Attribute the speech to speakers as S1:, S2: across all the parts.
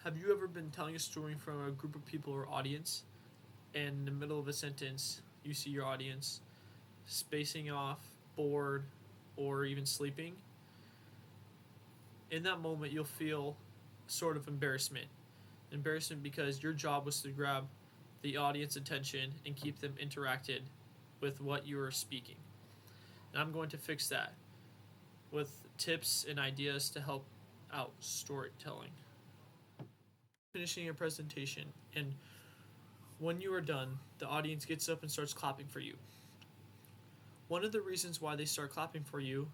S1: Have you ever been telling a story in front of a group of people or audience, and in the middle of a sentence, you see your audience spacing off, bored, or even sleeping? In that moment, you'll feel sort of embarrassment. Embarrassment because your job was to grab the audience attention and keep them interacted with what you were speaking. And I'm going to fix that with tips and ideas to help out storytelling. Finishing your presentation, and when you are done, the audience gets up and starts clapping for you. One of the reasons why they start clapping for you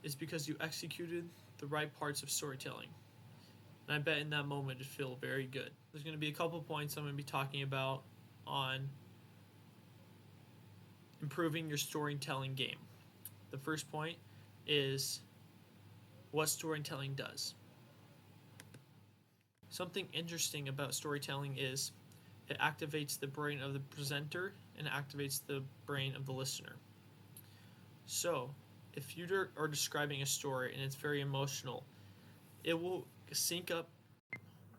S1: is because you executed the right parts of storytelling. And I bet in that moment it feel very good. There's going to be a couple points I'm going to be talking about on improving your storytelling game. The first point is what storytelling does. Something interesting about storytelling is it activates the brain of the presenter and activates the brain of the listener. So, if you are describing a story and it's very emotional, it will sync up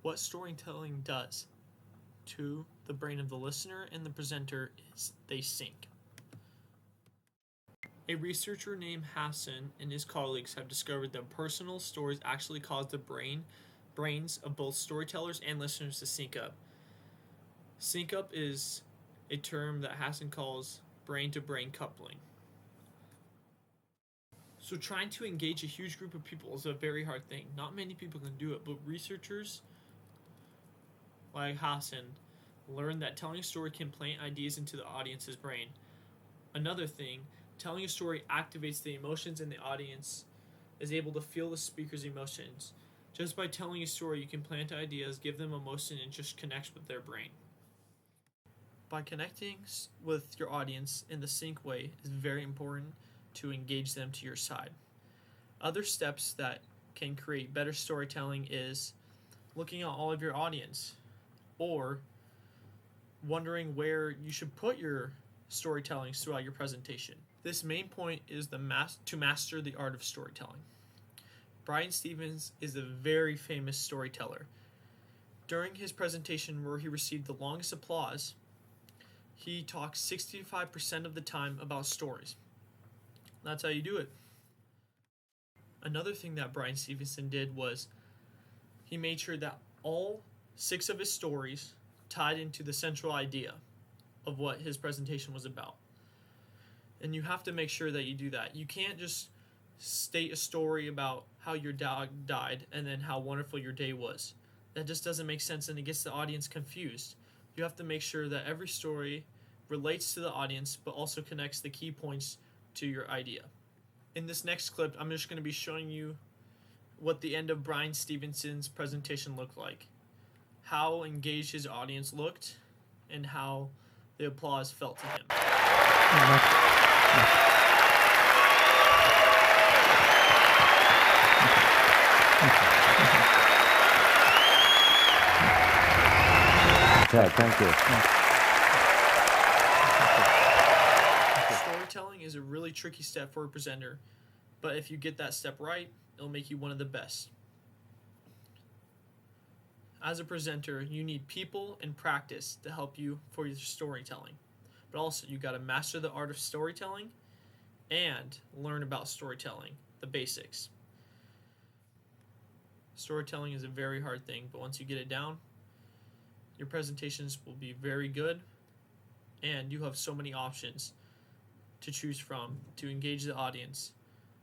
S1: what storytelling does to the brain of the listener and the presenter is they sync. A researcher named Hassan and his colleagues have discovered that personal stories actually cause the brains of both storytellers and listeners to sync up. Sync up is a term that Hassan calls brain-to-brain coupling. So trying to engage a huge group of people is a very hard thing. Not many people can do it, but researchers like Hassan learned that telling a story can plant ideas into the audience's brain. Another thing, telling a story activates the emotions in the audience, is able to feel the speaker's emotions. Just by telling a story, you can plant ideas, give them emotion, and just connect with their brain. By connecting with your audience in the sync way is very important to engage them to your side. Other steps that can create better storytelling is looking at all of your audience or wondering where you should put your storytelling throughout your presentation. This main point is to master the art of storytelling. Bryan Stevenson is a very famous storyteller. During his presentation where he received the longest applause, he talked 65% of the time about stories. That's how you do it. Another thing that Bryan Stevenson did was he made sure that all 6 of his stories tied into the central idea of what his presentation was about. And you have to make sure that you do that. You can't just state a story about how your dog died and then how wonderful your day was. That just doesn't make sense and it gets the audience confused. You have to make sure that every story relates to the audience but also connects the key points to your idea. In this next clip, I'm just going to be showing you what the end of Bryan Stevenson's presentation looked like, how engaged his audience looked, and how the applause felt to him.
S2: Okay, thank you.
S1: Storytelling is a really tricky step for a presenter, but if you get that step right, it'll make you one of the best. As a presenter, you need people and practice to help you for your storytelling. But also, you got to master the art of storytelling and learn about storytelling, the basics. Storytelling is a very hard thing, but once you get it down, your presentations will be very good, and you have so many options to choose from to engage the audience.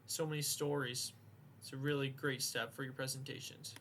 S1: So many stories. It's a really great step for your presentations.